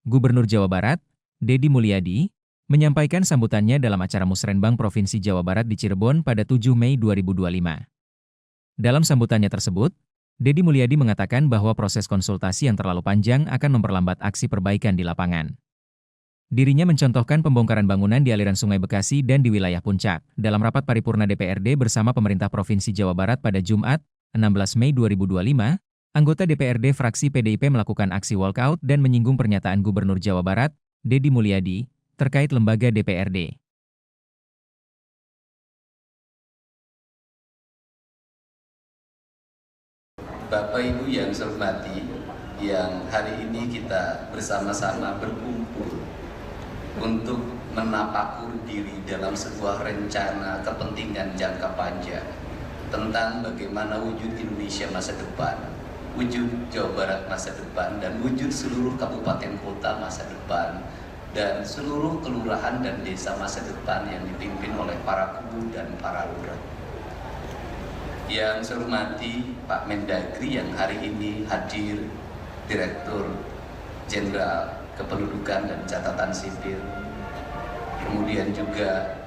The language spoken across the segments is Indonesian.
Gubernur Jawa Barat, Deddy Mulyadi, menyampaikan sambutannya dalam acara Musrenbang Provinsi Jawa Barat di Cirebon pada 7 Mei 2025. Dalam sambutannya tersebut, Deddy Mulyadi mengatakan bahwa proses konsultasi yang terlalu panjang akan memperlambat aksi perbaikan di lapangan. Dirinya mencontohkan pembongkaran bangunan di aliran Sungai Bekasi dan di wilayah Puncak. Dalam rapat paripurna DPRD bersama pemerintah Provinsi Jawa Barat pada Jumat, 16 Mei 2025, anggota DPRD fraksi PDIP melakukan aksi walkout dan menyinggung pernyataan Gubernur Jawa Barat, Deddy Mulyadi, terkait lembaga DPRD. Bapak Ibu yang saya hormati, yang hari ini kita bersama-sama berkumpul untuk menapakur diri dalam sebuah rencana kepentingan jangka panjang tentang bagaimana wujud Indonesia masa depan, wujud Jawa Barat masa depan, dan wujud seluruh kabupaten kota masa depan, dan seluruh kelurahan dan desa masa depan yang dipimpin oleh para kubu dan para lurah. Yang saya hormati Pak Mendagri yang hari ini hadir, Direktur Jenderal Kependudukan dan Catatan Sipil, kemudian juga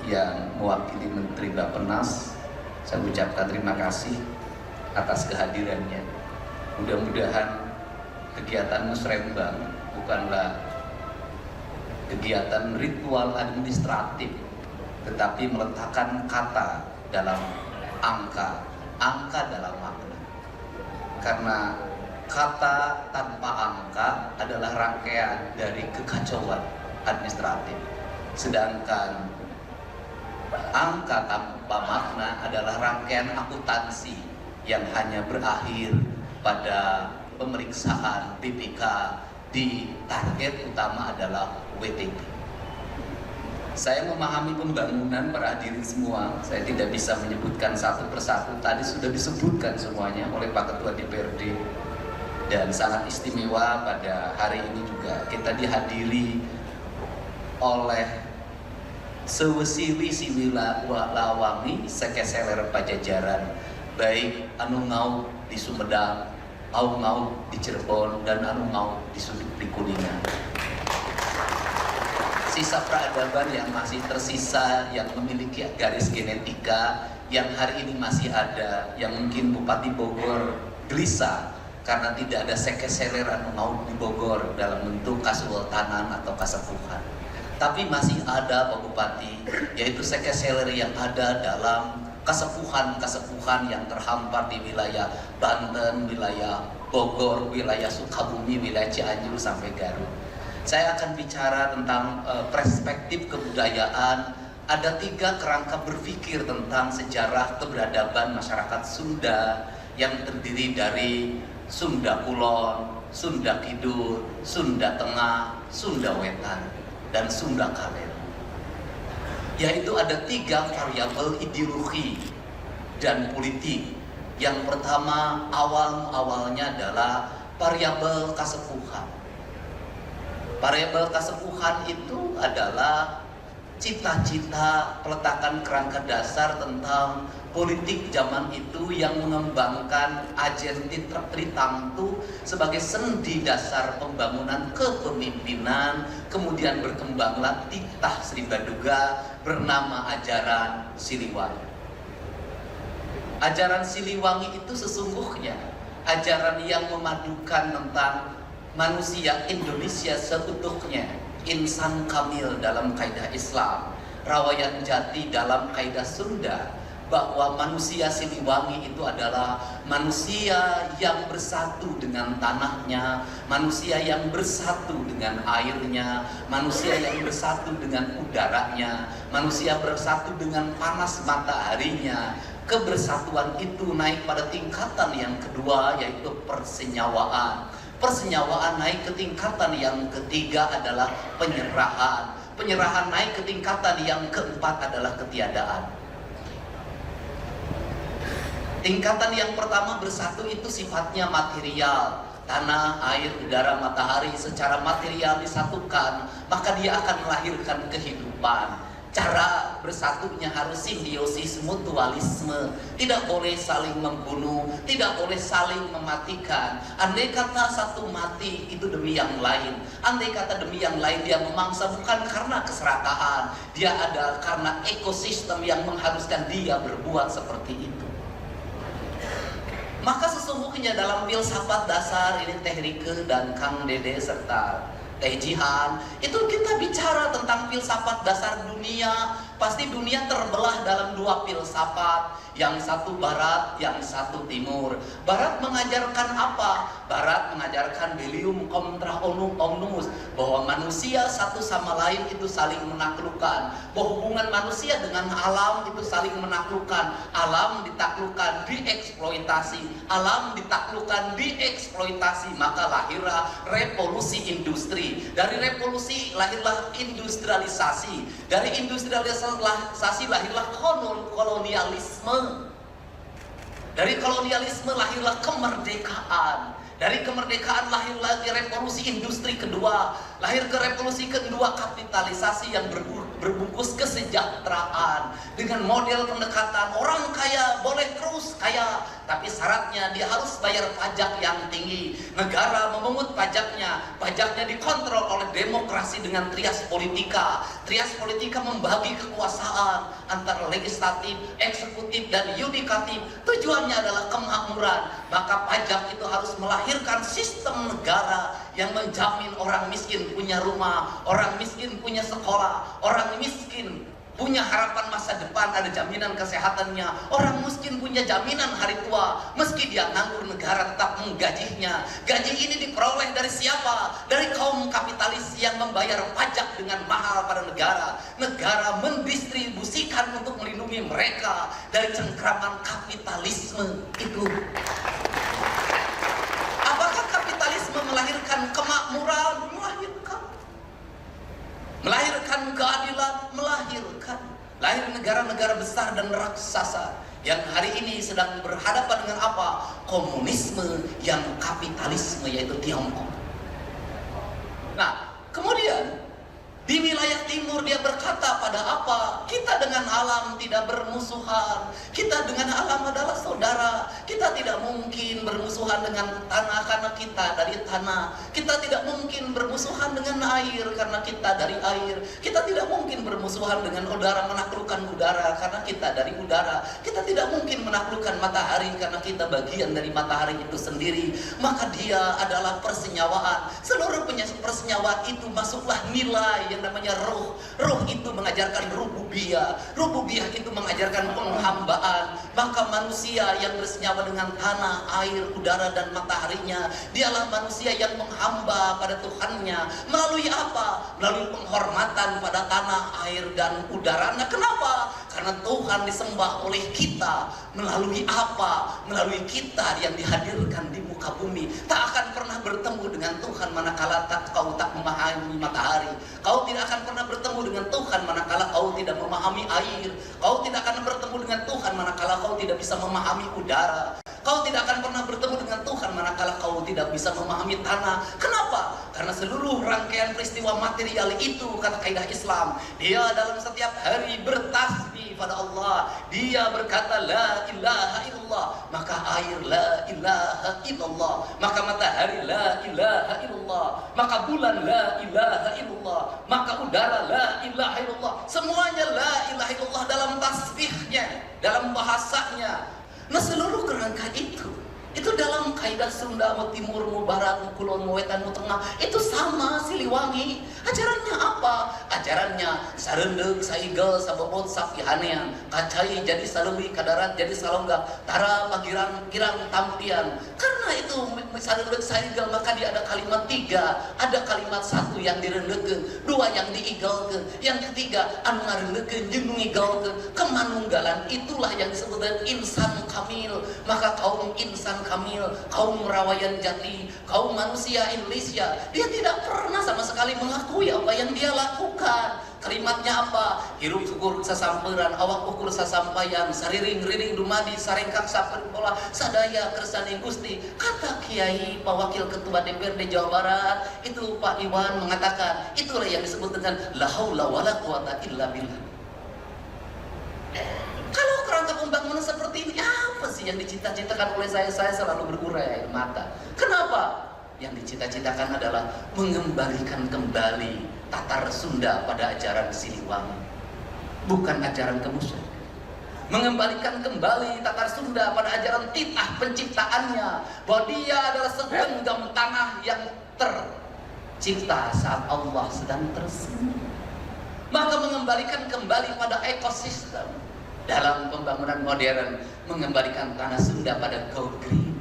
yang mewakili Menteri Bappenas, saya ucapkan terima kasih atas kehadirannya. Mudah-mudahan kegiatan Musrenbang bukanlah kegiatan ritual administratif, tetapi meletakkan kata dalam angka dalam makna. Karena kata tanpa angka adalah rangkaian dari kekacauan administratif, sedangkan angka tanpa makna adalah rangkaian akuntansi yang hanya berakhir pada pemeriksaan BPK di target utama adalah WTP. Saya memahami pembangunan para hadirin semua. Saya tidak bisa menyebutkan satu persatu. Tadi sudah disebutkan semuanya oleh Pak Ketua DPRD. Dan sangat istimewa pada hari ini juga kita dihadiri oleh sewesili siwila lawangi sekeseler pajajaran, baik anu ngau di Sumedang, au ngau di Cirebon, dan anu ngau di Sudut di Kuningan. Sisa peradaban yang masih tersisa, yang memiliki garis genetika, yang hari ini masih ada, yang mungkin Bupati Bogor gelisah karena tidak ada sekeseler anu ngau di Bogor dalam bentuk kasultanan atau kasepuhan. Tapi masih ada Pak Bupati, yaitu sekeseler yang ada dalam kasepuhan-kasepuhan yang terhampar di wilayah Banten, wilayah Bogor, wilayah Sukabumi, wilayah Cianjur sampai Garut. Saya akan bicara tentang perspektif kebudayaan. Ada 3 kerangka berpikir tentang sejarah keberadaban masyarakat Sunda yang terdiri dari Sunda Kulon, Sunda Kidul, Sunda Tengah, Sunda Wetan, dan Sunda Kaler. Yaitu ada 3 variabel ideologi dan politik. Yang pertama, awalnya adalah variabel kasepuhan. Variabel kasepuhan itu adalah cita-cita peletakan kerangka dasar tentang politik zaman itu yang mengembangkan Ajenti Tritamtu sebagai sendi dasar pembangunan kepemimpinan, kemudian berkembanglah titah Sri Baduga bernama ajaran Siliwangi. Ajaran Siliwangi itu sesungguhnya ajaran yang memadukan tentang manusia Indonesia seutuhnya, insan kamil dalam kaidah Islam, rawayan jati dalam kaidah Sunda, bahwa manusia Siliwangi itu adalah manusia yang bersatu dengan tanahnya, manusia yang bersatu dengan airnya, manusia yang bersatu dengan udaranya, manusia bersatu dengan panas mataharinya. Kebersatuan itu naik pada tingkatan yang kedua, yaitu persenyawaan. Persenyawaan naik ke tingkatan yang ketiga adalah penyerahan. Penyerahan naik ke tingkatan yang keempat adalah ketiadaan. Tingkatan yang pertama bersatu itu sifatnya material. Tanah, air, udara, matahari secara material disatukan, maka dia akan melahirkan kehidupan. Cara bersatunya harus simbiosis, mutualisme. Tidak boleh saling membunuh, tidak boleh saling mematikan. Andai kata satu mati, itu demi yang lain. Andai kata demi yang lain, dia memangsa bukan karena keserakahan. Dia ada karena ekosistem yang mengharuskan dia berbuat seperti itu. Maka sesungguhnya dalam filsafat dasar ini Teh Rike dan Kang Dede serta Teh Jihan, itu kita bicara tentang filsafat dasar dunia. Pasti dunia terbelah dalam dua filsafat, yang satu barat, yang satu timur. Barat mengajarkan apa? Barat mengajarkan belium contra omnibus, bahwa manusia satu sama lain itu saling menaklukkan, bahwa hubungan manusia dengan alam itu saling menaklukkan. Alam ditaklukkan, dieksploitasi. Alam ditaklukkan, dieksploitasi. Maka lahirlah revolusi industri. Dari revolusi lahirlah industrialisasi. Dari industrialisasi lahirlah kolonialisme. Dari kolonialisme lahirlah kemerdekaan. Dari kemerdekaan lahir lagi revolusi industri kedua. Lahir ke revolusi kedua kapitalisasi yang berbungkus kesejahteraan. Dengan model pendekatan orang kaya boleh terus kaya, tapi syaratnya dia harus bayar pajak yang tinggi. Negara memungut pajaknya. Pajaknya dikontrol oleh demokrasi dengan trias politika. Trias politika membagi kekuasaan antara legislatif, eksekutif, dan yudikatif. Tujuannya adalah kemakmuran. Maka pajak itu harus melahirkan sistem negara yang menjamin orang miskin punya rumah, orang miskin punya sekolah, orang miskin punya harapan masa depan, ada jaminan kesehatannya, orang miskin punya jaminan hari tua. Meski dia nganggur, negara tetap menggajinya. Gaji ini diperoleh dari siapa? Dari kaum kapitalis yang membayar pajak dengan mahal pada negara. Negara mendistribusikan untuk melindungi mereka dari cengkraman kapitalisme itu. Apakah kapitalisme melahirkan kemakmuran? Melahirkan keadilan, melahirkan. Lahir negara-negara besar dan raksasa yang hari ini sedang berhadapan dengan apa? Komunisme yang kapitalisme, yaitu Tiongkok. Nah, kemudian di wilayah timur dia berkata pada apa? Kita dengan alam tidak bermusuhan. Kita dengan alam adalah saudara. Kita tidak mungkin bermusuhan dengan tanah karena kita dari tanah. Kita tidak mungkin bermusuhan dengan air karena kita dari air. Kita tidak mungkin bermusuhan dengan udara, menaklukkan udara karena kita dari udara. Kita tidak mungkin menaklukkan matahari karena kita bagian dari matahari itu sendiri. Maka dia adalah persenyawaan. Seluruh persenyawaan itu masuklah nilai yang namanya ruh. Ruh itu mengajarkan rububiyah. Rububiyah itu mengajarkan penghambaan. Maka manusia yang bersenyawa dengan tanah, air, udara, dan mataharinya, dialah manusia yang menghamba pada Tuhannya. Melalui apa? Melalui penghormatan pada tanah, air, dan udara. Nah, kenapa? Karena Tuhan disembah oleh kita. Melalui apa? Melalui kita yang dihadirkan di muka bumi. Tak akan pernah bertemu dengan Tuhan manakala kau tak memahami matahari. Kau tidak akan pernah bertemu dengan Tuhan manakala kau tidak memahami air. Kau tidak akan bertemu dengan Tuhan manakala kau tidak bisa memahami udara. Kau tidak akan pernah bertemu dengan Tuhan manakala kau tidak bisa memahami tanah. Kenapa? Karena seluruh rangkaian peristiwa material itu, kata kaidah Islam, dia dalam setiap hari bertasbih pada Allah. Dia berkata la ilaha illallah, maka air la ilaha illallah, maka matahari la ilaha illallah, maka bulan la ilaha illallah, maka udara la ilaha illallah. Semuanya la ilaha illallah dalam tasbihnya, dalam bahasanya. Nah, seluruh kerangka itu dalam kaidah Sunda, mau timur, mau barat, mau kulon, mau wetan, mau tengah, itu sama Siliwangi. Ajarannya apa? Ajarannya sarendeg, saigel, sabobot, sapihanean, kacai jadi saleuwi, kadarat jadi salonggak, tara pagiran kirang tampian. Karena itu sarendeg, saigel, maka dia ada kalimat tiga. Ada kalimat satu yang direndegkeun, dua yang diigelkeun, yang ketiga anu ngarendegkeun jeung nu ngigelkeun. Kemanunggalan itulah yang disebut dengan insan kamil. Maka kaum insan kamil, kaum rawayan jati, kaum manusia Indonesia, dia tidak pernah sama sekali mengakui apa yang dia lakukan. Kalimatnya apa? Hirup syukur sasamperan, awak ukur sasampayan, sariring-riring dumadi, sarengkak saperpola, sadaya kersane Gusti. Kata Kiai, Pak Wakil Ketua DPRD Jawa Barat, itu Pak Iwan mengatakan, itulah yang disebut dengan la haula wala quwata illa billah. Kalau kerangka pembangunan seperti ini, apa sih yang dicita-citakan oleh saya? Saya selalu berurai air mata. Kenapa? Yang dicita-citakan adalah mengembalikan kembali Tatar Sunda pada ajaran Siliwangi, bukan ajaran kemusyrikan. Mengembalikan kembali Tatar Sunda pada ajaran titah penciptaannya, bahwa dia adalah segenggam tanah yang tercipta saat Allah sedang tersenyum. Maka mengembalikan kembali pada ekosistem. Dalam pembangunan modern, mengembalikan tanah Sunda pada go green.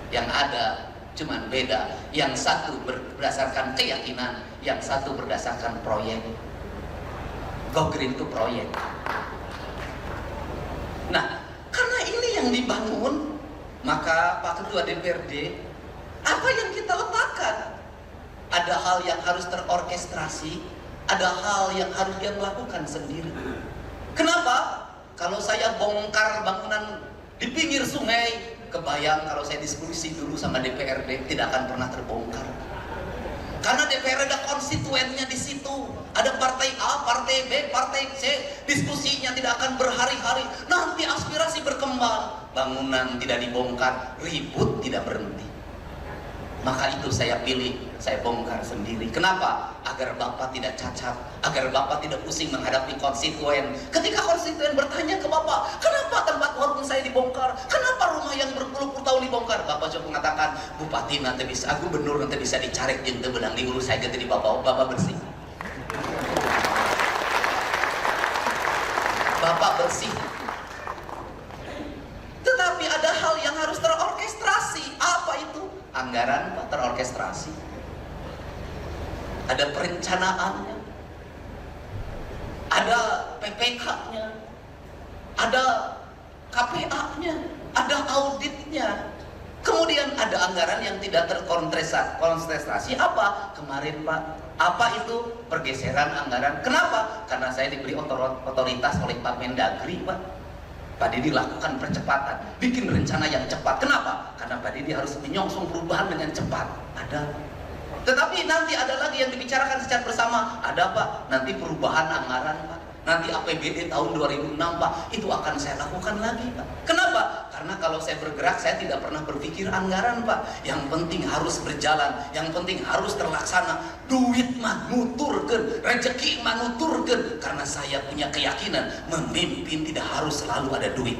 Yang ada cuman beda, yang satu berdasarkan keyakinan, yang satu berdasarkan proyek. Go green itu proyek. Nah, karena ini yang dibangun, maka Pak Ketua DPRD, apa yang kita letakkan? Ada hal yang harus terorkestrasi, ada hal yang harus dia melakukan sendiri. Kenapa? Kalau saya bongkar bangunan di pinggir sungai, kebayang kalau saya diskusi dulu sama DPRD, tidak akan pernah terbongkar. Karena DPR ada konstituennya di situ, ada partai A, partai B, partai C, diskusinya tidak akan berhari-hari. Nanti aspirasi berkembang, bangunan tidak dibongkar, ribut tidak berhenti. Maka itu saya pilih, saya bongkar sendiri. Kenapa? Agar Bapak tidak cacat, agar Bapak tidak pusing menghadapi konstituen. Ketika konstituen bertanya ke Bapak, kenapa tempat warung saya dibongkar? Kenapa rumah yang berpuluh-puluh tahun dibongkar? Bapak coba mengatakan, Bupati nanti bisa, Gubernur nanti bisa dicarik jente benang di urus saya ganti di Bapak bersih. Bapak bersih. Tetapi ada hal yang harus terorkestrasi. Apa itu? Anggaran Pak terorkestrasi. Ada perencanaannya, ada PPK-nya, ada KPA-nya, ada auditnya. Kemudian ada anggaran yang tidak terkonsentrasi. Apa? Kemarin Pak, apa itu? Pergeseran anggaran. Kenapa? Karena saya diberi otoritas oleh Pak Mendagri, Pak. Pak Didi lakukan percepatan, bikin rencana yang cepat. Kenapa? Karena Pak Didi harus menyongsong perubahan dengan cepat. Ada. Tetapi nanti ada lagi yang dibicarakan secara bersama. Ada Pak, nanti perubahan anggaran Pak. Nanti APBD tahun 2006 Pak, itu akan saya lakukan lagi Pak. Kenapa? Karena kalau saya bergerak, saya tidak pernah berpikir anggaran Pak. Yang penting harus berjalan, yang penting harus terlaksana. Duit mah nuturkeun, rezeki mah nuturkeun. Karena saya punya keyakinan, memimpin tidak harus selalu ada duit.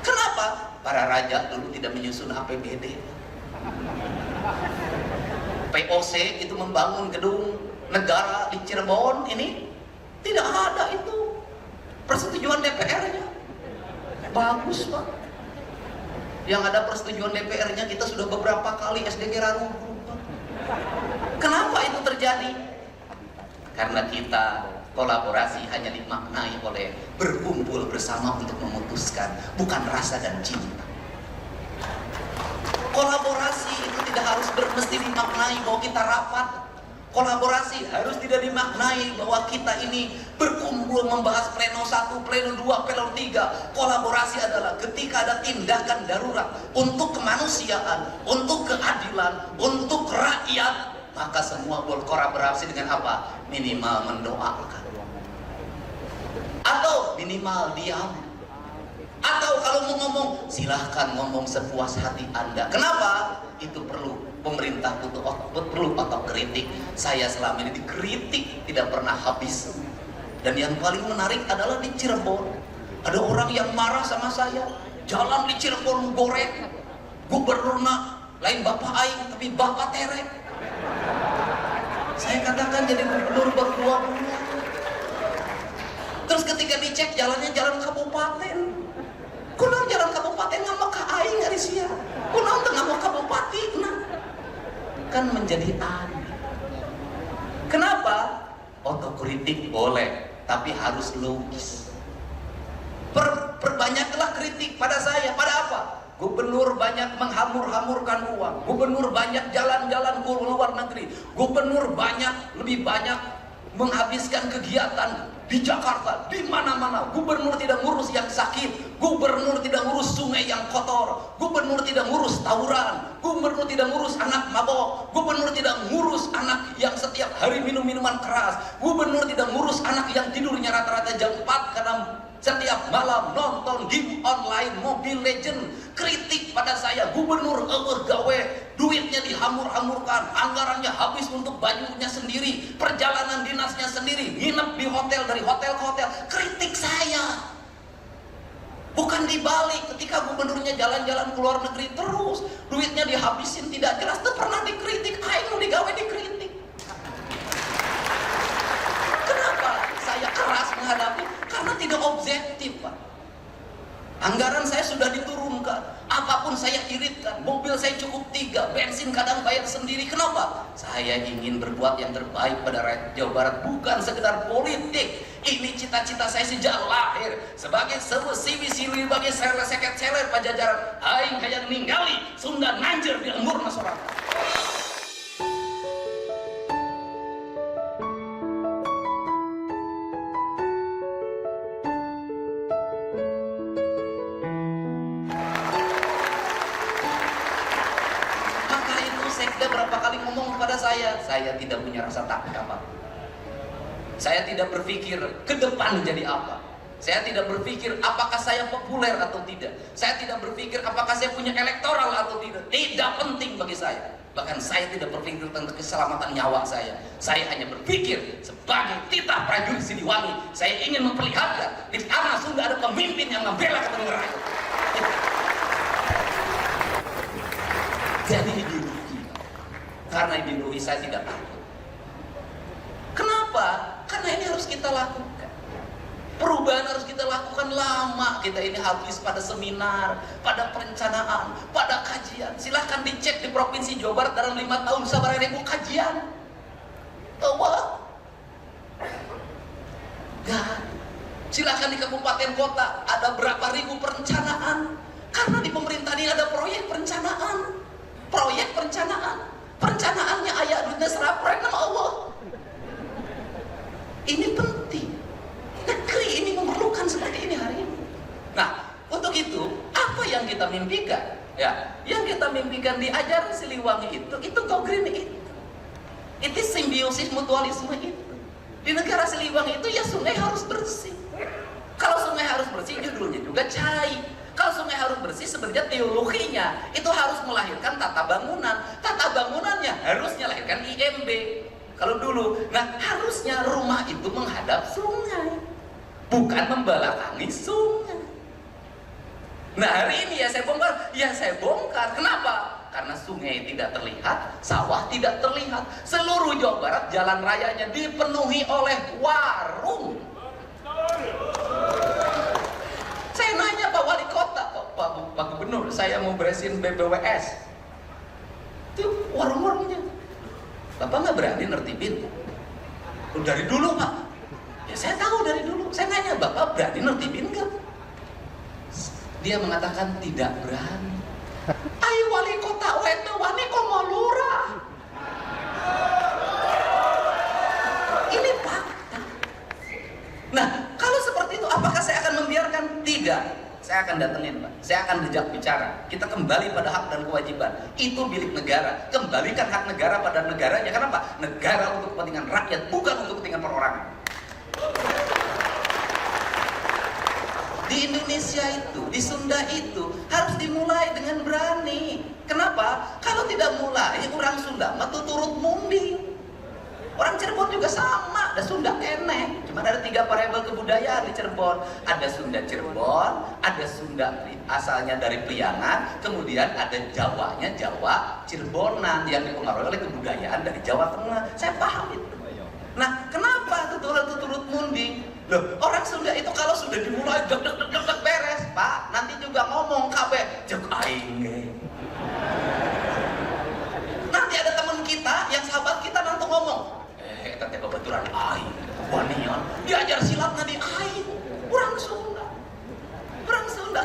Kenapa? Para raja dulu tidak menyusun APBD. POC itu membangun gedung negara di Cirebon ini tidak ada itu persetujuan DPR-nya. Bagus Pak. Yang ada persetujuan DPR-nya kita sudah beberapa kali SDG runtuh. Kenapa itu terjadi? Karena kita kolaborasi hanya dimaknai oleh berkumpul bersama untuk memutuskan, bukan rasa dan cinta. Kolaborasi itu tidak harus mesti dimaknai bahwa kita rapat. Kolaborasi harus tidak dimaknai bahwa kita ini berkumpul membahas pleno 1, pleno 2, pleno 3. Kolaborasi adalah ketika ada tindakan darurat untuk kemanusiaan, untuk keadilan, untuk rakyat, maka semua berkolaborasi dengan apa? Minimal mendoakan, atau minimal diam. Atau kalau mau ngomong, silahkan ngomong sepuas hati Anda. Kenapa? Itu perlu pemerintah perlu otokritik. Saya selama ini dikritik tidak pernah habis. Dan yang paling menarik adalah di Cirebon, ada orang yang marah sama saya. Jalan di Cirebon goreng, gubernurna lain bapak aing tapi bapak terek. Saya katakan jadi gubernur berdua. Terus ketika dicek jalannya jalan kabupaten, kunaon jalan kabupaten ngama ka aing ari sia. Kunaon teu ngama kabupaten. Kan menjadi aneh. Kenapa? Otokritik boleh, tapi harus logis. Perbanyaklah kritik pada saya. Pada apa? Gubernur banyak menghamur-hamurkan uang. Gubernur banyak jalan-jalan ke luar negeri. Gubernur lebih banyak menghabiskan kegiatan di Jakarta, di mana-mana. Gubernur tidak ngurus yang sakit, gubernur tidak ngurus sungai yang kotor, gubernur tidak ngurus tawuran, gubernur tidak ngurus anak mabok, gubernur tidak ngurus anak yang setiap hari minum minuman keras, gubernur tidak ngurus anak yang tidurnya rata-rata jam 4 karena setiap malam nonton game online Mobile Legend. Kritik pada saya, gubernur gawe, duitnya dihamur-hamurkan, anggarannya habis untuk bajunya sendiri, perjalanan dinasnya sendiri, nginep di hotel, dari hotel ke hotel. Kritik saya, bukan dibalik. Ketika gubernurnya jalan-jalan ke luar negeri terus, duitnya dihabisin tidak jelas, itu pernah dikritik. Ayo digawe dikritik. Kenapa saya keras menghadapi? Karena tidak objektif, Pak. Anggaran saya sudah diturunkan, apapun saya iritkan, mobil saya cukup 3, bensin kadang bayar sendiri. Kenapa? Saya ingin berbuat yang terbaik pada rakyat Jawa Barat, bukan sekedar politik. Ini cita-cita saya sejak lahir. Sebagai sewisi-wisi bagi seket-seler Pajajaran, aing hayang ninggali Sunda nanjir di lembur masyarakat. Sekda berapa kali ngomong kepada saya tidak punya rasa takut apa. Saya tidak berpikir ke depan jadi apa. Saya tidak berpikir apakah saya populer atau tidak. Saya tidak berpikir apakah saya punya elektoral atau tidak. Tidak penting bagi saya. Bahkan saya tidak berpikir tentang keselamatan nyawa saya. Saya hanya berpikir sebagai titah prajurit Siliwangi, saya ingin memperlihatkan di tanah Sunda ada pemimpin yang membela kebenaran rakyat. Jadi karena ideologi saya tidak takut. Kenapa? Karena ini harus kita lakukan. Perubahan harus kita lakukan lama. Kita ini habis pada seminar, pada perencanaan, pada kajian. Silahkan dicek di Provinsi Jawa Barat dalam 5 tahun sabar ribu kajian. Coba. Gak. Silahkan di kabupaten kota ada berapa ribu perencanaan. Karena di pemerintah ini ada proyek perencanaan. Proyek perencanaan. Perencanaannya ayat duitnya serapret nama Allah. Ini penting. Negeri ini memerlukan seperti ini hari ini. Nah, untuk itu apa yang kita mimpikan? Ya, yang kita mimpikan di ajaran Siliwangi itu go green itu simbiosis mutualisme itu. Di negara Siliwangi itu ya sungai harus bersih. Kalau sungai harus bersih, judulnya juga cai. Kalau sungai harus bersih, sebenarnya teologinya itu harus melahirkan tata bangunan. Tata bangunannya harusnya lahirkan IMB. Kalau dulu, nah harusnya rumah itu menghadap sungai, bukan membelakangi sungai. Nah hari ini ya saya bongkar. Kenapa? Karena sungai tidak terlihat, sawah tidak terlihat. Seluruh Jawa Barat jalan rayanya dipenuhi oleh warung. Saya nanya Pak Wali Kota, Pak Gubernur, saya mau beresin BBWS. Itu warung-warungnya. Bapak nggak berani nertibin? Dari dulu Pak. Ya saya tahu dari dulu. Saya nanya, Bapak berani nertibin nggak? Dia mengatakan tidak berani. Ayo Wali Kota, wetu wani komo lurah. Ini fakta. Nah, kalau seperti itu, apakah saya akan membiarkan? Tidak. Saya akan datengin, Pak. Saya akan diajak bicara. Kita kembali pada hak dan kewajiban. Itu milik negara. Kembalikan hak negara pada negaranya. Kenapa? Negara untuk kepentingan rakyat, bukan untuk kepentingan perorangan. Di Indonesia itu, di Sunda itu harus dimulai dengan berani. Kenapa? Kalau tidak mulai, orang Sunda mah turut munding. Orang Cirebon juga sama, ada Sunda keneh. Cuma ada 3 variabel kebudayaan di Cirebon. Ada Sunda Cirebon, ada Sunda asalnya dari Priangan, kemudian ada Jawanya, Jawa Cirebonan yang dipengaruhi oleh kebudayaan dari Jawa Tengah. Saya paham itu. Nah, kenapa turut munding? Loh, orang Sunda itu kalau sudah dimulai deg beres, Pak. Nanti juga ngomong kabeh, jek aing. Nanti ada teman kita yang sahabat kita nanti ngomong, tante kebetulan aing, wanian, diajar silatnya di aing. Orang Sunda.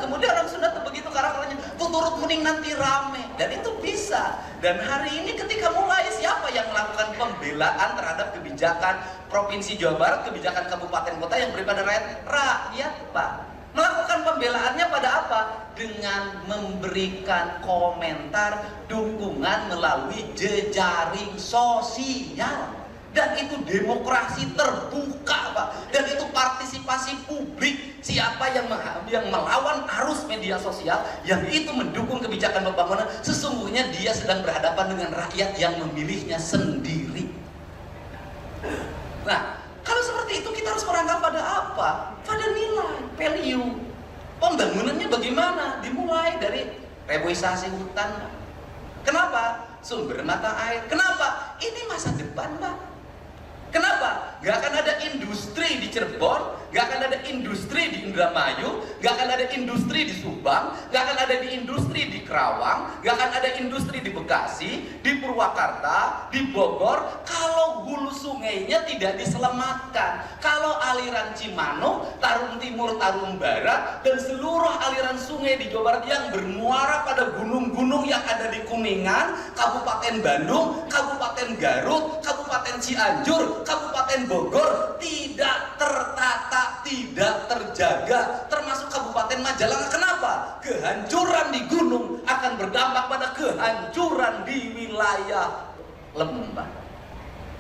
Kemudian orang Sunda tuh begitu karakternya, tuh turut muning nanti rame, dan itu bisa. Dan hari ini ketika mulai, siapa yang melakukan pembelaan terhadap kebijakan Provinsi Jawa Barat, kebijakan kabupaten kota yang beribadah rakyat? Rakyat, Pak. Melakukan pembelaannya pada apa? Dengan memberikan komentar dukungan melalui jejaring sosial. Dan itu demokrasi terbuka, Pak. Dan itu partisipasi publik. Siapa yang melawan arus media sosial, yang itu mendukung kebijakan pembangunan, sesungguhnya dia sedang berhadapan dengan rakyat yang memilihnya sendiri. Nah, kalau seperti itu kita harus merangkap pada apa? Pada nilai, value. Pembangunannya bagaimana? Dimulai dari reboisasi hutan. Kenapa? Sumber mata air. Kenapa? Ini masa depan, Pak. Kenapa? Gak akan ada industri di Cirebon, gak akan ada industri di Indramayu, gak akan ada industri di Subang, gak akan ada di industri di Kerawang, gak akan ada industri di Bekasi, di Purwakarta, di Bogor, kalau hulu sungainya tidak diselamatkan. Kalau aliran Cimanuk, Tarum Timur, Tarum Barat, dan seluruh aliran sungai di Jawa Barat yang bermuara pada gunung-gunung yang ada di Kuningan, Kabupaten Bandung, Kabupaten Garut, Kabupaten Cianjur, Kabupaten Bogor tidak tertata, tidak terjaga, termasuk Kabupaten Majalengka. Kenapa? Kehancuran di gunung akan berdampak pada kehancuran di wilayah lembah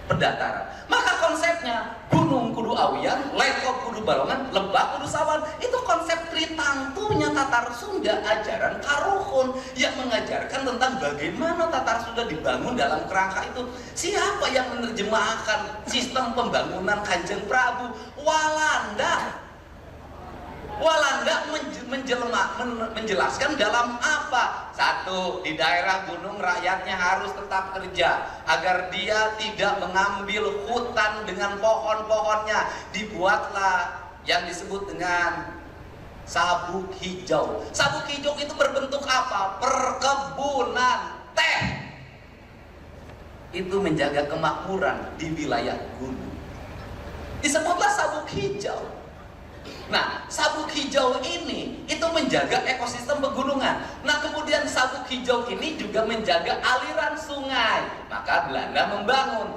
pendataran. Maka konsepnya gunung kudu awian, lekop kudu balongan, lembah kudu sawan. Itu konsep tritangtunya Tatar Sunda, ajaran Karuhun yang mengajarkan tentang bagaimana Tatar Sunda dibangun dalam kerangka itu. Siapa yang menerjemahkan sistem pembangunan Kanjeng Prabu? Walanda. Walanda menjelaskan dalam apa? Satu, di daerah gunung rakyatnya harus tetap kerja agar dia tidak mengambil hutan dengan pohon-pohonnya. Dibuatlah yang disebut dengan sabuk hijau. Sabuk hijau itu berbentuk apa? Perkebunan teh. Itu menjaga kemakmuran di wilayah gunung. Disebutlah sabuk hijau. Nah, sabuk hijau ini itu menjaga ekosistem pegunungan. Nah, kemudian sabuk hijau ini juga menjaga aliran sungai. Maka Belanda membangun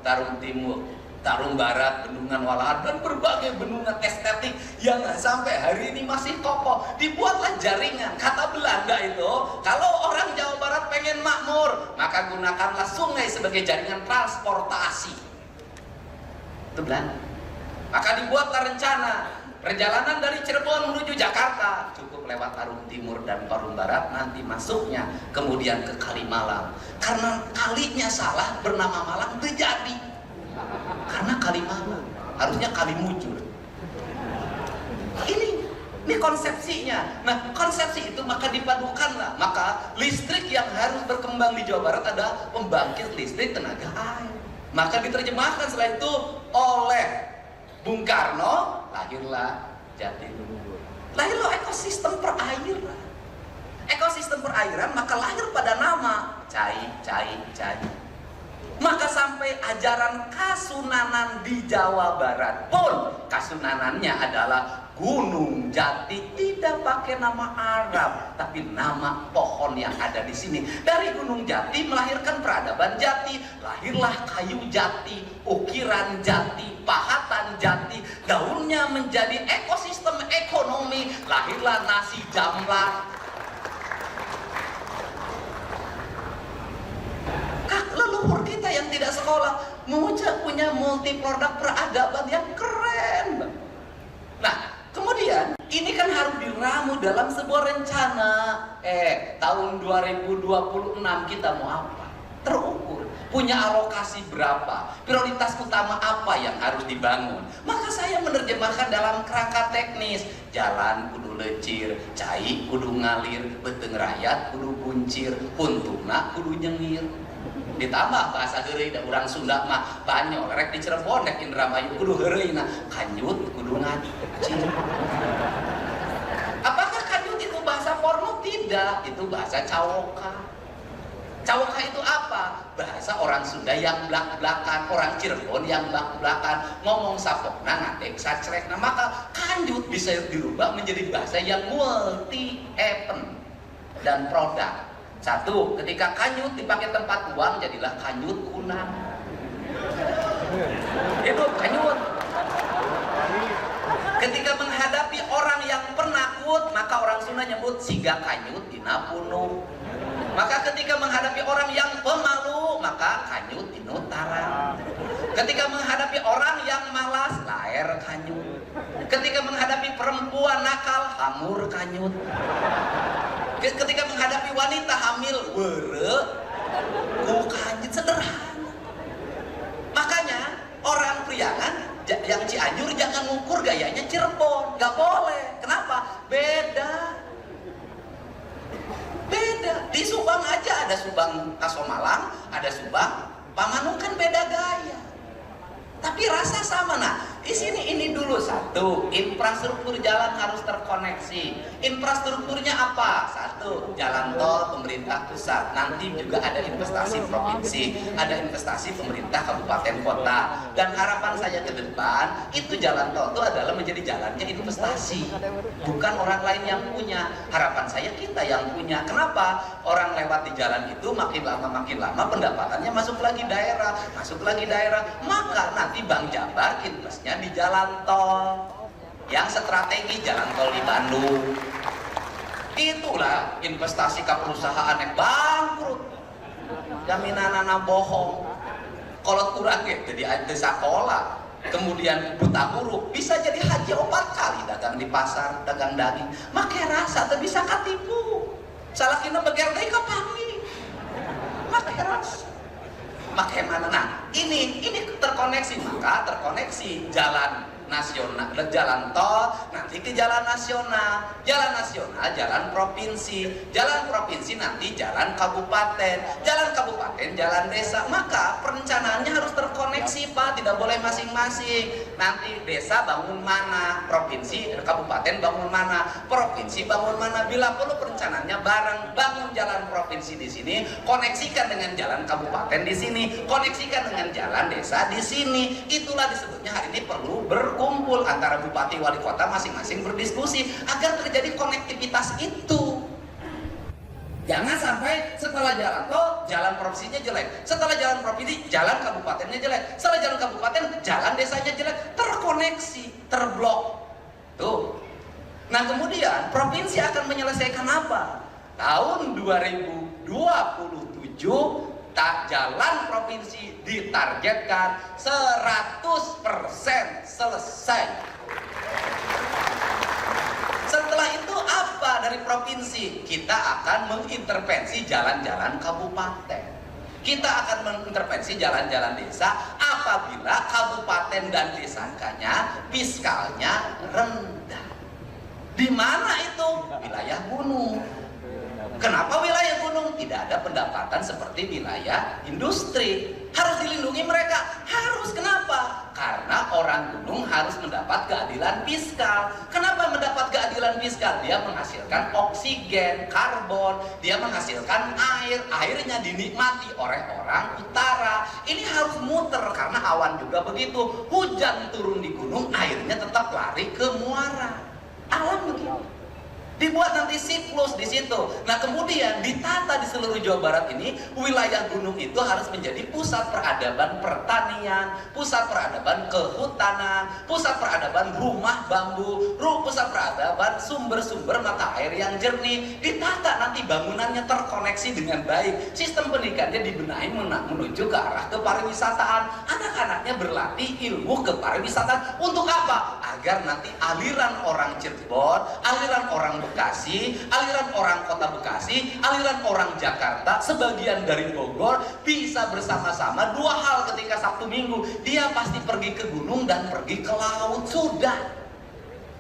Tarum Timur, Tarum Barat, Bendungan Walahar, dan berbagai bendungan estetik yang sampai hari ini masih kokoh. Dibuatlah jaringan. Kata Belanda itu, kalau orang Jawa Barat pengen makmur, maka gunakanlah sungai sebagai jaringan transportasi. Itu Belanda. Maka dibuatlah rencana perjalanan dari Cirebon menuju Jakarta cukup lewat Tarum Timur dan Tarum Barat, nanti masuknya kemudian ke Kalimalang. Karena kalinya salah, bernama Malang terjadi. Karena Kalimalang, harusnya Kalimujur. Ini konsepsinya. Nah, konsepsi itu maka dipadukanlah. Maka listrik yang harus berkembang di Jawa Barat adalah pembangkit listrik tenaga air. Maka diterjemahkan setelah itu oleh Bung Karno, lahirlah Jatiluhur. Lahirlah ekosistem perairan. Ekosistem perairan maka lahir pada nama Cai. Maka sampai ajaran Kasunanan di Jawa Barat pun Kasunanannya adalah Gunung Jati, tidak pakai nama Arab, tapi nama pohon yang ada di sini. Dari Gunung Jati melahirkan peradaban Jati, lahirlah kayu jati, ukiran jati, pahatan jati, daunnya menjadi ekosistem ekonomi, lahirlah nasi jamblang. Leluhur kita yang tidak sekolah punya multi produk peradaban yang keren. Nah, kemudian ini kan harus diramu dalam sebuah rencana. Tahun 2026 kita mau apa? Terukur. Punya alokasi berapa? Prioritas utama apa yang harus dibangun? Maka saya menerjemahkan dalam kerangka teknis. Jalan kudu lecir, cai kudu ngalir, beteng rakyat kudu buncir, puntuna kudu nyengir. Ditambah bahasa heureuy da urang Sunda mah banyol rek di Cirebon rek Indramayu kudu heureuy na kanjut kudu ngacing. Apakah kanjut itu bahasa porno? Tidak, itu bahasa cawoka. Cawoka itu apa? Bahasa orang Sunda yang blak-blakan, orang Cirebon yang blak-blakan, ngomong sapokna ngadek sacrekna. Maka kanjut bisa dirubah menjadi bahasa yang multi event. dan produk. Satu, ketika kanyut dipakai tempat uang, jadilah kanyut kunang. Itu kanyut. Ketika menghadapi orang yang penakut, maka orang Sunda nyebut siga kanyut dina punung. Maka ketika menghadapi orang yang pemalu, maka kanyut dina tarang. Ketika menghadapi orang yang malas, laer kanyut. Ketika menghadapi perempuan nakal, hamur kanyut. Ketika menghadapi wanita hamil, were, kanyut, sederhana. Makanya orang Priangan yang Cianjur jangan ngukur gayanya Cirebon, nggak boleh. Kenapa? Beda. Di Subang aja ada Subang Kasomalang, ada Subang Pamanung, kan beda gaya. Tapi rasa sama. Nah, di sini ini dulu satu, infrastruktur jalan harus terkoneksi. Infrastrukturnya apa? Satu, jalan tol pemerintah pusat. Nanti juga ada investasi provinsi, ada investasi pemerintah kabupaten kota. Dan harapan saya ke depan, itu jalan tol itu adalah menjadi jalannya investasi, bukan orang lain yang punya. Harapan saya kita yang punya. Kenapa? Orang lewat di jalan itu makin lama pendapatannya masuk lagi daerah. Maka nanti Bank Jabar investnya di jalan tol yang strategi, jalan tol di Bandung. Itulah investasi ke perusahaan yang bangkrut, jaminan bohong. Kalau kurang jadi sekolah, kemudian buta huruf, bisa jadi haji 4 kali dagang di pasar, dagang daging. Make rasa tak bisa katipu. Salah kena beger deui ka pami. Make rasa. Make mana? Nah, ini terkoneksi, maka terkoneksi jalan nasional, jalan tol nanti ke jalan nasional, jalan provinsi, nanti jalan kabupaten, jalan desa. Maka perencanaannya harus terkoneksi, Pak, tidak boleh masing-masing. Nanti desa bangun mana, provinsi, kabupaten bangun mana, provinsi bangun mana. Bila perlu perencanaannya bareng, bangun jalan provinsi di sini, koneksikan dengan jalan kabupaten di sini, koneksikan dengan jalan desa di sini. Itulah disebutnya hari ini perlu berkumpul antara bupati wali kota masing-masing berdiskusi agar terjadi konektivitas itu. Jangan sampai setelah jalan tol, jalan provinsinya jelek, setelah jalan provinsi, jalan kabupatennya jelek, setelah jalan kabupaten, jalan desanya jelek, terkoneksi, terblok. Tuh. Nah, kemudian provinsi akan menyelesaikan apa? Tahun 2027 jalan provinsi ditargetkan 100% selesai. Setelah itu apa dari provinsi? Kita akan mengintervensi jalan-jalan kabupaten. Kita akan mengintervensi jalan-jalan desa apabila kabupaten dan desanya fiskalnya rendah. Di mana itu? Wilayah gunung. Kenapa wilayah gunung? Tidak ada pendapatan seperti wilayah industri. Harus dilindungi mereka. Harus, kenapa? Karena orang gunung harus mendapat keadilan fiskal. Kenapa mendapat keadilan fiskal? Dia menghasilkan oksigen, karbon, dia menghasilkan air. Airnya dinikmati oleh orang utara. Ini harus muter karena awan juga begitu. Hujan turun di gunung, airnya tetap lari ke muara. Alam begitu. Dibuat nanti siklus di situ. Nah, kemudian ditata di seluruh Jawa Barat ini, wilayah gunung itu harus menjadi pusat peradaban pertanian, pusat peradaban kehutanan, pusat peradaban rumah bambu, pusat peradaban sumber-sumber mata air yang jernih. Ditata nanti bangunannya terkoneksi dengan baik, sistem pendidikannya dibenahi menuju ke arah kepariwisataan. Anak-anaknya berlatih ilmu kepariwisataan. Untuk apa? Agar nanti aliran orang Cirebon, aliran orang Bekasi, aliran orang kota Bekasi, aliran orang Jakarta, sebagian dari Bogor bisa bersama-sama. Dua hal ketika Sabtu Minggu, dia pasti pergi ke gunung dan pergi ke laut, sudah.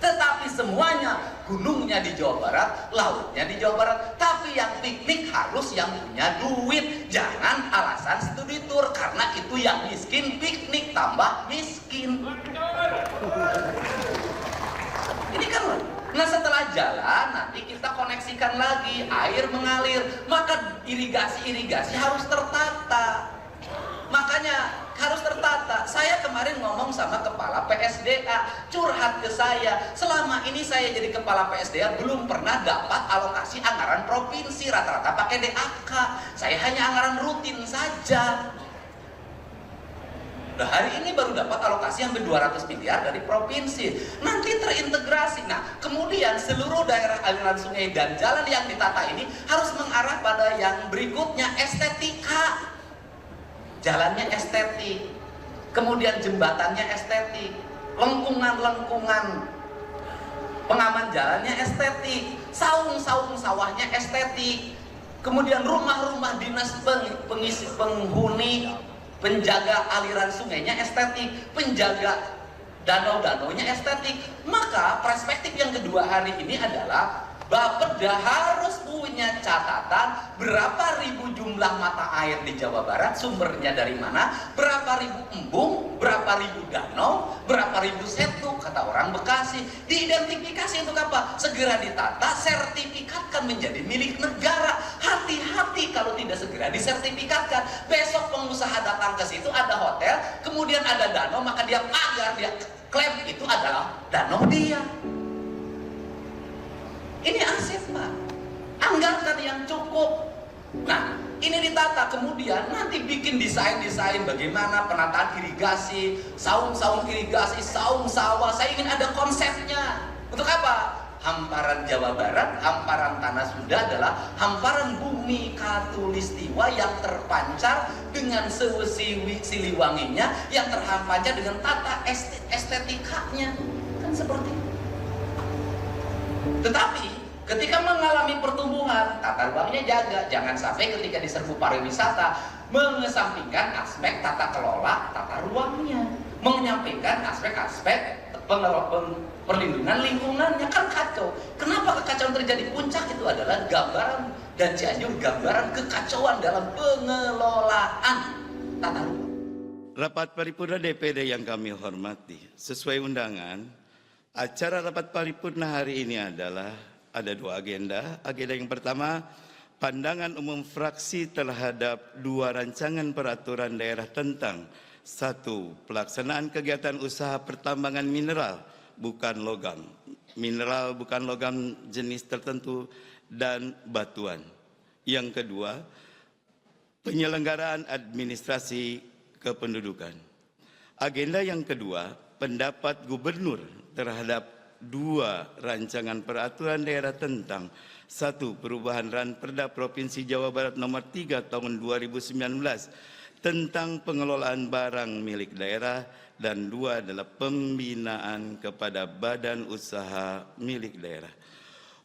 Tetapi semuanya, gunungnya di Jawa Barat, lautnya di Jawa Barat. Tapi yang piknik harus yang punya duit. Jangan alasan studi tour, karena itu yang miskin piknik tambah miskin. Ini kan. Nah, setelah jalan nanti kita koneksikan lagi, air mengalir, maka irigasi harus tertata. Makanya harus tertata. saya kemarin ngomong sama kepala PSDA, curhat ke saya. Selama ini saya jadi kepala PSDA belum pernah dapat alokasi anggaran provinsi, rata-rata pakai DAK. Saya hanya anggaran rutin saja. Nah, hari ini baru dapat alokasi hampir 200 miliar dari provinsi. Nanti terintegrasi. Nah, kemudian seluruh daerah aliran sungai dan jalan yang ditata ini harus mengarah pada yang berikutnya, estetika. Jalannya estetik, kemudian jembatannya estetik, lengkungan-lengkungan pengaman jalannya estetik, saung-saung sawahnya estetik, kemudian rumah-rumah dinas pengisi penghuni penjaga aliran sungainya estetik, penjaga danau-danaunya estetik. Maka perspektif yang kedua hari ini adalah Bapeda harus punya catatan berapa ribu jumlah mata air di Jawa Barat, sumbernya dari mana, berapa ribu embung, berapa ribu danau, berapa ribu setu, kata orang Bekasi. Diidentifikasi untuk apa? Segera ditata, sertifikatkan menjadi milik negara. Hati-hati kalau tidak segera disertifikatkan. Besok pengusaha datang ke situ, ada hotel, kemudian ada danau, maka dia pagar, dia klaim itu adalah danau dia. Ini aset, Pak. Anggarkan yang cukup. Nah, ini ditata, kemudian nanti bikin desain-desain bagaimana penataan irigasi, saung-saung irigasi, saung sawah. Saya ingin ada konsepnya. Untuk apa? Hamparan Jawa Barat, hamparan Tanah Sunda adalah hamparan bumi Katulistiwa yang terpancar dengan siliwanginya, yang terpancar dengan tata estetikanya. Kan seperti itu. Tetapi ketika mengalami pertumbuhan, tata ruangnya jaga. Jangan sampai ketika diserbu pariwisata mengesampingkan aspek tata kelola tata ruangnya, menyampaikan aspek-aspek perlindungan lingkungannya. Kan kacau. Kenapa kekacauan terjadi? Puncak itu adalah gambaran, dan Cianjur gambaran kekacauan dalam pengelolaan tata ruang. Rapat paripurna DPD yang kami hormati, sesuai undangan, acara rapat paripurna hari ini adalah ada dua agenda. Agenda yang pertama, pandangan umum fraksi terhadap dua rancangan peraturan daerah tentang: satu, pelaksanaan kegiatan usaha pertambangan mineral bukan logam, mineral bukan logam jenis tertentu dan batuan. Yang kedua, penyelenggaraan administrasi kependudukan. Agenda yang kedua, pendapat gubernur terhadap dua rancangan peraturan daerah tentang: satu, perubahan Ranperda Provinsi Jawa Barat nomor 3 tahun 2019 tentang pengelolaan barang milik daerah, dan dua adalah pembinaan kepada badan usaha milik daerah.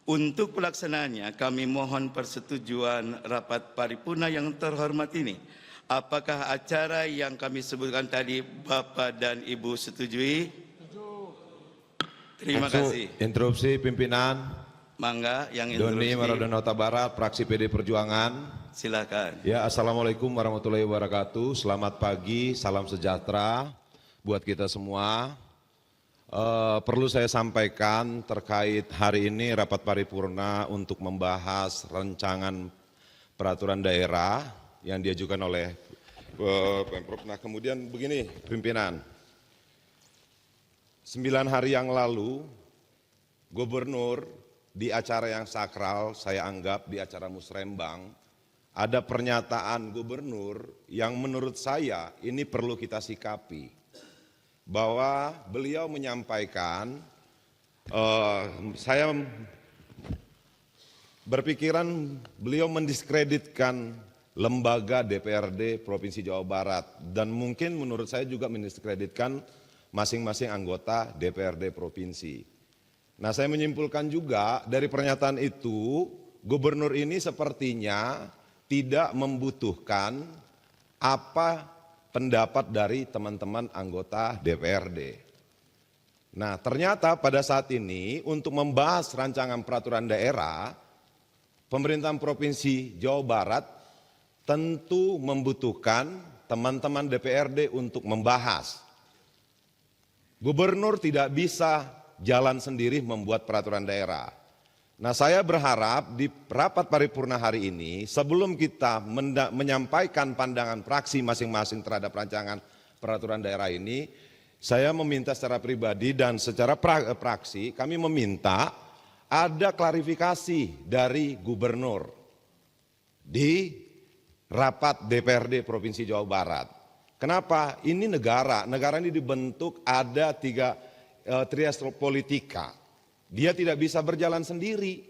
Untuk pelaksanaannya kami mohon persetujuan rapat paripurna yang terhormat ini. Apakah acara yang kami sebutkan tadi Bapak dan Ibu setujui? Terima kasih. Interupsi pimpinan. Mangga yang Doni interupsi. Maradona Barat, fraksi PD Perjuangan. Silakan. Ya, assalamualaikum warahmatullahi wabarakatuh. Selamat pagi, salam sejahtera buat kita semua. Perlu saya sampaikan terkait hari ini rapat paripurna untuk membahas rancangan peraturan daerah yang diajukan oleh Pemprov. Nah, kemudian begini pimpinan, 9 hari yang lalu gubernur di acara yang sakral, saya anggap di acara musrembang, ada pernyataan gubernur yang menurut saya ini perlu kita sikapi, bahwa beliau menyampaikan, saya berpikiran beliau mendiskreditkan lembaga DPRD Provinsi Jawa Barat, dan mungkin menurut saya juga mendiskreditkan masing-masing anggota DPRD Provinsi. Nah, saya menyimpulkan juga dari pernyataan itu, gubernur ini sepertinya tidak membutuhkan apa pendapat dari teman-teman anggota DPRD. Nah, ternyata pada saat ini untuk membahas rancangan peraturan daerah, pemerintahan Provinsi Jawa Barat tentu membutuhkan teman-teman DPRD untuk membahas. Gubernur tidak bisa jalan sendiri membuat peraturan daerah. Nah, saya berharap di rapat paripurna hari ini, sebelum kita menyampaikan pandangan fraksi masing-masing terhadap rancangan peraturan daerah ini, saya meminta secara pribadi dan secara praksi kami meminta ada klarifikasi dari gubernur di rapat DPRD Provinsi Jawa Barat. Kenapa? Ini negara ini dibentuk ada tiga trias politika. Dia tidak bisa berjalan sendiri.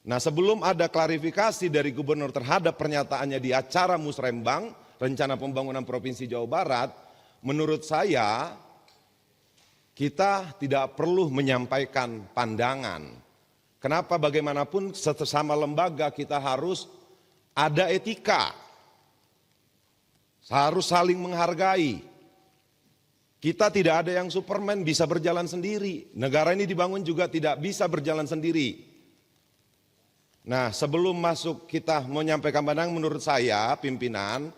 Nah, sebelum ada klarifikasi dari gubernur terhadap pernyataannya di acara Musrembang, Rencana Pembangunan Provinsi Jawa Barat, menurut saya kita tidak perlu menyampaikan pandangan. Kenapa? Bagaimanapun sesama lembaga kita harus ada etika, harus saling menghargai. Kita tidak ada yang Superman bisa berjalan sendiri. Negara ini dibangun juga tidak bisa berjalan sendiri. Nah, sebelum masuk kita menyampaikan pandangan, menurut saya pimpinan,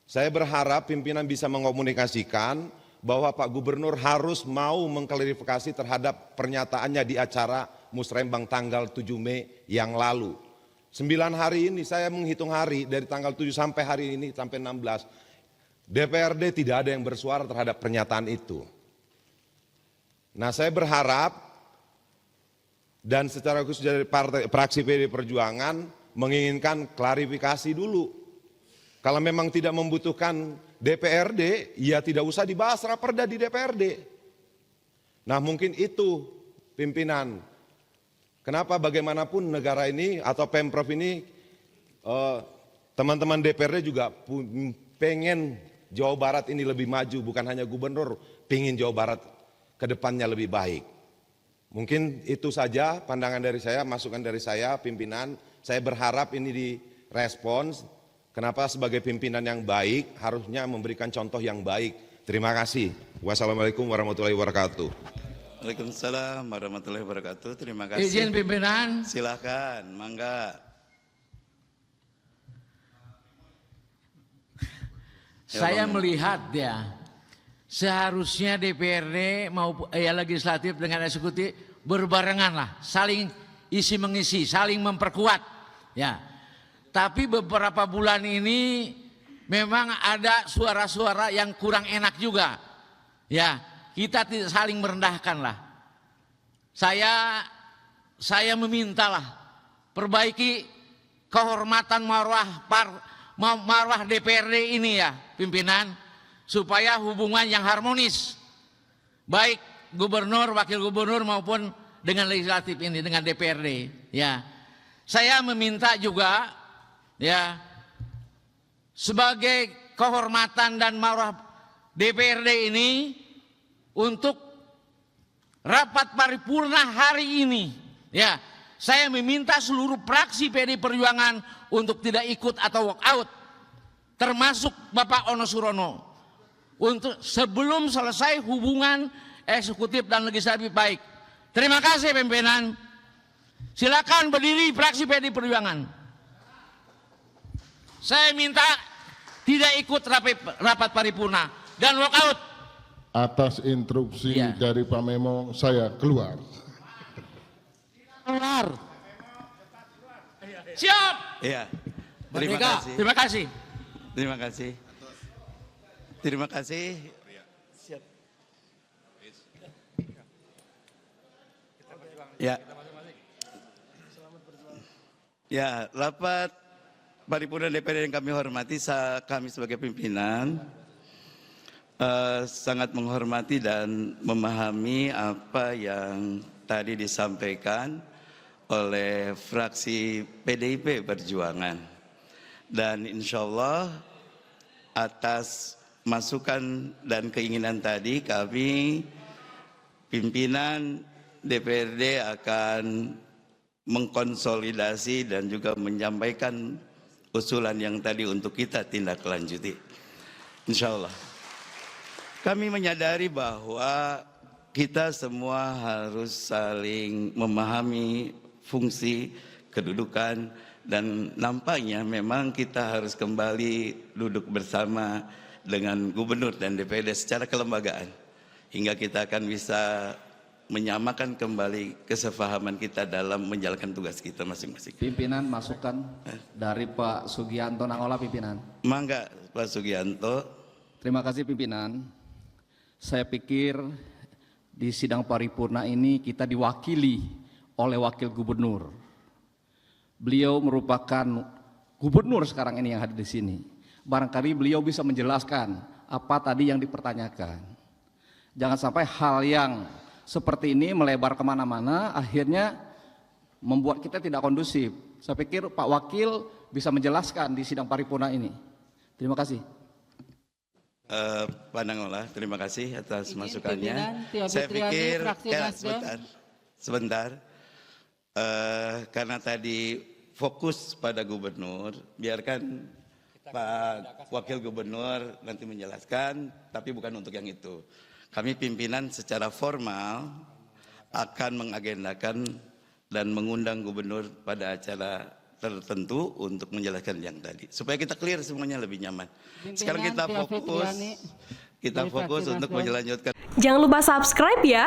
saya berharap pimpinan bisa mengomunikasikan bahwa Pak Gubernur harus mau mengklarifikasi terhadap pernyataannya di acara Musrembang tanggal 7 Mei yang lalu. 9 hari ini saya menghitung hari dari tanggal 7 sampai hari ini sampai 16. DPRD tidak ada yang bersuara terhadap pernyataan itu. Nah, saya berharap dan secara khusus dari fraksi PD Perjuangan menginginkan klarifikasi dulu. Kalau memang tidak membutuhkan DPRD, ya tidak usah dibahas raperda di DPRD. Nah, mungkin itu pimpinan. Kenapa bagaimanapun negara ini atau Pemprov ini, teman-teman DPRD juga pengen Jawa Barat ini lebih maju, bukan hanya gubernur pengen Jawa Barat ke depannya lebih baik. Mungkin itu saja pandangan dari saya, masukan dari saya pimpinan. Saya berharap ini direspons. Kenapa sebagai pimpinan yang baik harusnya memberikan contoh yang baik. Terima kasih. Wassalamualaikum warahmatullahi wabarakatuh. Waalaikumsalam warahmatullahi wabarakatuh. Terima kasih. Izin pimpinan. Silakan, mangga. Saya melihat ya, seharusnya DPRD maupun legislatif dengan eksekutif berbarengan lah, saling isi mengisi, saling memperkuat. Ya, tapi beberapa bulan ini memang ada suara-suara yang kurang enak juga. Ya, kita tidak saling merendahkan lah. Saya memintalah perbaiki kehormatan marwah DPRD ini ya pimpinan, supaya hubungan yang harmonis baik gubernur, wakil gubernur maupun dengan legislatif ini, dengan DPRD ya. Saya meminta juga ya, sebagai kehormatan dan marwah DPRD ini, untuk rapat paripurna hari ini ya, saya meminta seluruh fraksi PD Perjuangan untuk tidak ikut atau walk out, termasuk Bapak Ono Surono, untuk sebelum selesai hubungan eksekutif dan legislatif baik. Terima kasih pimpinan. Silakan berdiri fraksi PD Perjuangan. Saya minta tidak ikut rapat paripurna dan walk out. Atas instruksi dari Pak Memo, saya keluar. Keluar. Siap. Iya. Terima kasih. Terima kasih. Terima kasih. Terima kasih. Siap. Ya. Ya, rapat paripurna DPRD yang kami hormati, kami sebagai pimpinan sangat menghormati dan memahami apa yang tadi disampaikan oleh fraksi PDIP Perjuangan. Dan insya Allah atas masukan dan keinginan tadi, kami pimpinan DPRD akan mengkonsolidasi dan juga menyampaikan usulan yang tadi untuk kita tindak lanjuti. Insya Allah. Kami menyadari bahwa kita semua harus saling memahami fungsi, kedudukan, dan nampaknya memang kita harus kembali duduk bersama dengan gubernur dan DPRD secara kelembagaan, hingga kita akan bisa menyamakan kembali kesepahaman kita dalam menjalankan tugas kita masing-masing. Pimpinan, masukan dari Pak Sugianto Nangola, pimpinan. Mangga Pak Sugianto. Terima kasih pimpinan. Saya pikir di sidang paripurna ini kita diwakili oleh wakil gubernur. Beliau merupakan gubernur sekarang ini yang hadir di sini. Barangkali beliau bisa menjelaskan apa tadi yang dipertanyakan. Jangan sampai hal yang seperti ini melebar kemana-mana, akhirnya membuat kita tidak kondusif. Saya pikir Pak Wakil bisa menjelaskan di sidang paripurna ini. Terima kasih. Pak Nangola, terima kasih atas Izin masukannya. pimpinan, Tio Saya Fitriani, pikir, fraksi Nasdem. sebentar. Karena tadi fokus pada gubernur, biarkan Pak Wakil Gubernur nanti menjelaskan, tapi bukan untuk yang itu. Kami pimpinan secara formal akan mengagendakan dan mengundang gubernur pada acara tertentu untuk menjelaskan yang tadi, supaya kita clear semuanya lebih nyaman. Sekarang kita fokus untuk melanjutkan. Jangan lupa subscribe ya.